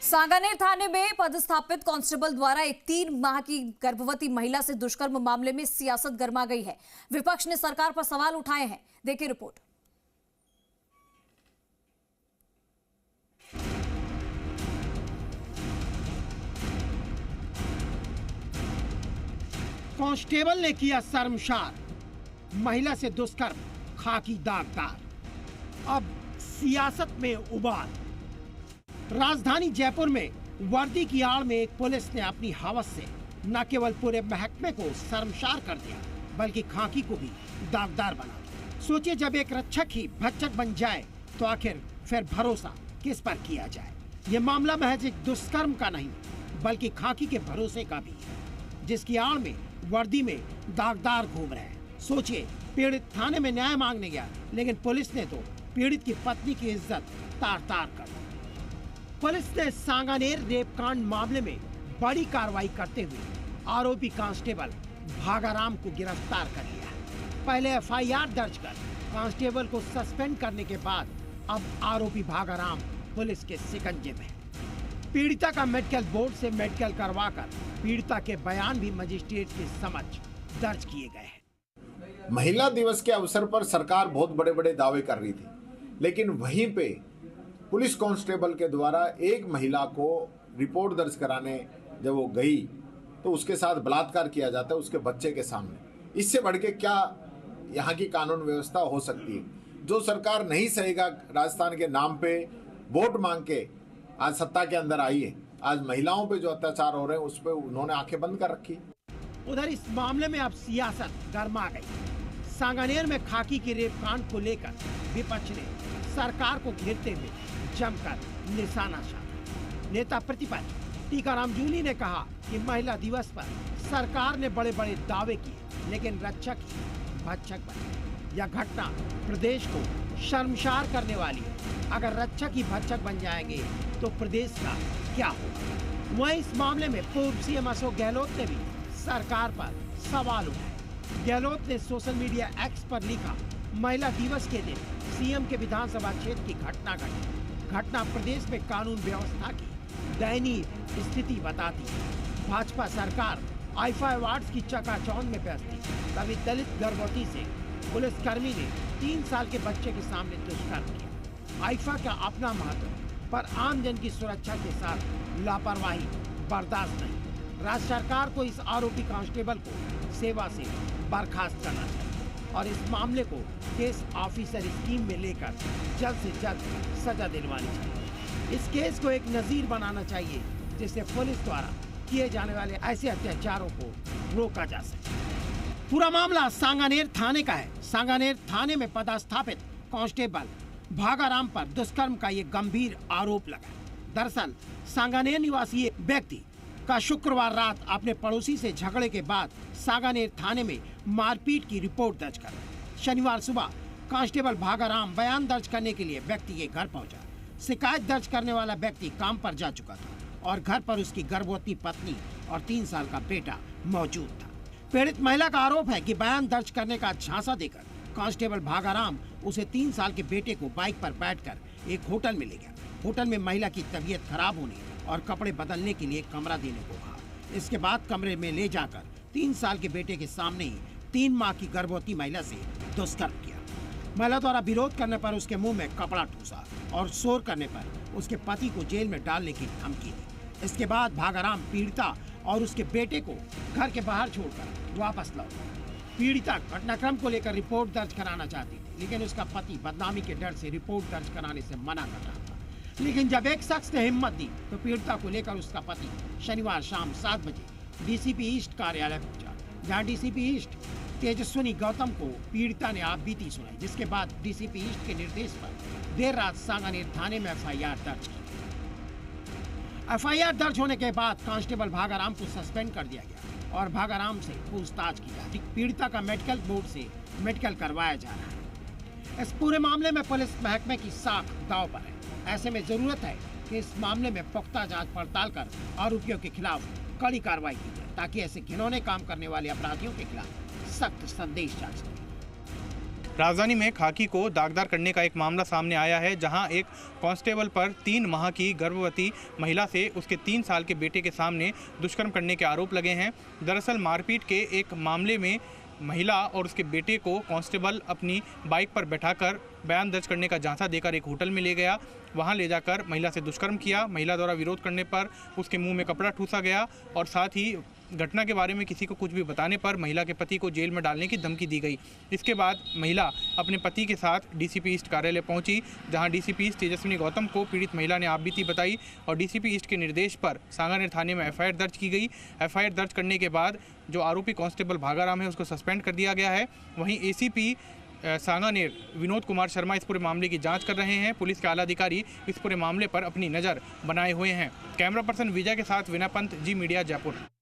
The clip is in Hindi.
सांगानेर थाने में पदस्थापित कांस्टेबल द्वारा एक 3 माह की गर्भवती महिला से दुष्कर्म मामले में सियासत गर्मा गई है। विपक्ष ने सरकार पर सवाल उठाए हैं। देखिए रिपोर्ट। कांस्टेबल ने किया शर्मसार, महिला से दुष्कर्म, खाकी दागदार। अब सियासत में उबाल। राजधानी जयपुर में वर्दी की आड़ में एक पुलिस ने अपनी हवस से न केवल पूरे महकमे को शर्मसार कर दिया बल्कि खाकी को भी दागदार बना दिया। सोचिए, जब एक रक्षक ही भक्षक बन जाए तो आखिर फिर भरोसा किस पर किया जाए। ये मामला महज एक दुष्कर्म का नहीं बल्कि खाकी के भरोसे का भी है, जिसकी आड़ में वर्दी में दागदार घूम रहे हैं। सोचिए, पीड़ित थाने में न्याय मांगने गया लेकिन पुलिस ने तो पीड़ित की पत्नी की इज्जत तार तार कर दी। पुलिस ने सांगानेर रेप कांड मामले में बड़ी कार्रवाई करते हुए आरोपी कांस्टेबल भागाराम को गिरफ्तार कर लिया है। पहले एफआईआर दर्ज कर कांस्टेबल को सस्पेंड करने के बाद अब आरोपी भागाराम पुलिस के शिकंजे में है। पीड़िता का मेडिकल बोर्ड से मेडिकल करवाकर पीड़िता के बयान भी मजिस्ट्रेट के समक्ष दर्ज किए गए हैं। महिला दिवस के अवसर पर सरकार बहुत बड़े बड़े दावे कर रही थी, लेकिन वहीं पे पुलिस कांस्टेबल के द्वारा एक महिला को रिपोर्ट दर्ज कराने जब वो गई तो उसके साथ बलात्कार किया जाता है उसके बच्चे के सामने। इससे बढ़ के क्या यहाँ की कानून व्यवस्था हो सकती है? जो सरकार नहीं सहेगा, राजस्थान के नाम पे वोट मांग के आज सत्ता के अंदर आई है, आज महिलाओं पे जो अत्याचार हो रहे हैं उस पर उन्होंने आंखें बंद कर रखी। उधर इस मामले में अब सियासत गर्मा गई। सांगानेर में खाकी के रेप कांड को लेकर विपक्ष ने सरकार को घेरते हुए जमकर निशाना साधा। नेता प्रतिपक्ष टीकाराम जूली ने कहा कि महिला दिवस पर सरकार ने बड़े बड़े दावे किए लेकिन रक्षक ही भक्षक बने। यह घटना प्रदेश को शर्मसार करने वाली है। अगर रक्षक ही भक्षक बन जाएंगे तो प्रदेश का क्या होगा? वहीं इस मामले में पूर्व सीएम अशोक गहलोत ने भी सरकार पर सवाल उठाए। गहलोत ने सोशल मीडिया एक्स पर लिखा, महिला दिवस के दिन सीएम के विधानसभा क्षेत्र की घटना घटी। घटना प्रदेश में कानून व्यवस्था की दयनीय स्थिति बताती है। भाजपा सरकार आईफा अवार्ड्स की चकाचौंध में व्यस्त थी, तभी दलित गर्भवती से पुलिसकर्मी ने 3 साल के बच्चे के सामने दुष्कर्म किया। आईफा का अपना महत्व, पर आमजन की सुरक्षा के साथ लापरवाही बर्दाश्त नहीं। राज्य सरकार को इस आरोपी कांस्टेबल को सेवा से बर्खास्त करना चाहिए और इस मामले को केस ऑफिसर स्कीम में लेकर जल्द से जल्द सजा दिलवानी चाहिए। इस केस को एक नजीर बनाना चाहिए जिससे पुलिस द्वारा किए जाने वाले ऐसे अत्याचारों को रोका जा सके। पूरा मामला सांगानेर थाने का है। सांगानेर थाने में पदस्थापित कांस्टेबल भागाराम पर दुष्कर्म का ये गंभीर आरोप लगा। दरअसल सांगानेर निवासी व्यक्ति का शुक्रवार रात अपने पड़ोसी से झगड़े के बाद सांगानेर थाने में मारपीट की रिपोर्ट दर्ज कर शनिवार सुबह कांस्टेबल भागाराम बयान दर्ज करने के लिए व्यक्ति के घर पहुंचा। शिकायत दर्ज करने वाला व्यक्ति काम पर जा चुका था और घर पर उसकी गर्भवती पत्नी और 3 साल का बेटा मौजूद था। पीड़ित महिला का आरोप है कि बयान दर्ज करने का झांसा देकर कांस्टेबल भागाराम उसे 3 साल के बेटे को बाइक पर बैठकर एक होटल में ले गया। होटल में महिला की तबीयत खराब होने और कपड़े बदलने के लिए कमरा देने को कहा। इसके बाद कमरे में ले जाकर 3 साल के बेटे के सामने ही 3 माह की गर्भवती महिला से दुष्कर्म किया। महिला द्वारा विरोध करने पर उसके मुंह में कपड़ा ठूसा और शोर करने पर उसके पति को जेल में डालने की धमकी दी। इसके बाद भागाराम पीड़िता और उसके बेटे को घर के बाहर छोड़कर वापस लौटा। पीड़िता घटनाक्रम को लेकर रिपोर्ट दर्ज कराना चाहती थी, लेकिन उसका पति बदनामी के डर से रिपोर्ट दर्ज कराने से मना कर रहा था। लेकिन जब एक शख्स ने हिम्मत दी तो पीड़िता को लेकर उसका पति शनिवार शाम 7 बजे डीसीपी ईस्ट कार्यालय पहुंचा, जहां डीसीपी ईस्ट तेजस्विनी गौतम को पीड़िता ने आपबीती सुनाई, जिसके बाद डीसीपी ईस्ट के निर्देश पर देर रात सांगानेर थाने में एफआईआर दर्ज की। एफआईआर दर्ज होने के बाद कांस्टेबल भागाराम को सस्पेंड कर दिया गया और भागाराम से पूछताछ की जाती। पीड़िता का मेडिकल बोर्ड से मेडिकल करवाया जा रहा है। इस पूरे मामले में पुलिस महकमे की साख दांव पर है। ऐसे में जरूरत है कि इस मामले में पुख्ता जांच पड़ताल कर आरोपियों के खिलाफ कड़ी कार्रवाई की जाए ताकि ऐसे घिनौने काम करने वाले अपराधियों के खिलाफ सख्त संदेश जा सके। राजधानी में खाकी को दागदार करने का एक मामला सामने आया है, जहां एक कांस्टेबल पर 3 माह की गर्भवती महिला से उसके 3 साल के बेटे के सामने दुष्कर्म करने के आरोप लगे हैं। दरअसल मारपीट के एक मामले में महिला और उसके बेटे को कांस्टेबल अपनी बाइक पर बैठाकर बयान दर्ज करने का झांसा देकर एक होटल में ले गया। वहां ले जाकर महिला से दुष्कर्म किया। महिला द्वारा विरोध करने पर उसके मुंह में कपड़ा ठूसा गया और साथ ही घटना के बारे में किसी को कुछ भी बताने पर महिला के पति को जेल में डालने की धमकी दी गई। इसके बाद महिला अपने पति के साथ डीसीपी ईस्ट कार्यालय पहुंची, जहां डीसीपी ईस्ट तेजस्विनी गौतम को पीड़ित महिला ने आपबीती बताई और डीसीपी ईस्ट के निर्देश पर सांगानेर थाने में एफआईआर दर्ज की गई। एफआईआर दर्ज करने के बाद जो आरोपी कांस्टेबल भागाराम है उसको सस्पेंड कर दिया गया है। वहीं एसीपी सांगानेर विनोद कुमार शर्मा इस पूरे मामले की जांच कर रहे हैं। पुलिस के आला अधिकारी इस पूरे मामले पर अपनी नज़र बनाए हुए हैं। कैमरा पर्सन विजय के साथ विनय पंत, जी मीडिया, जयपुर।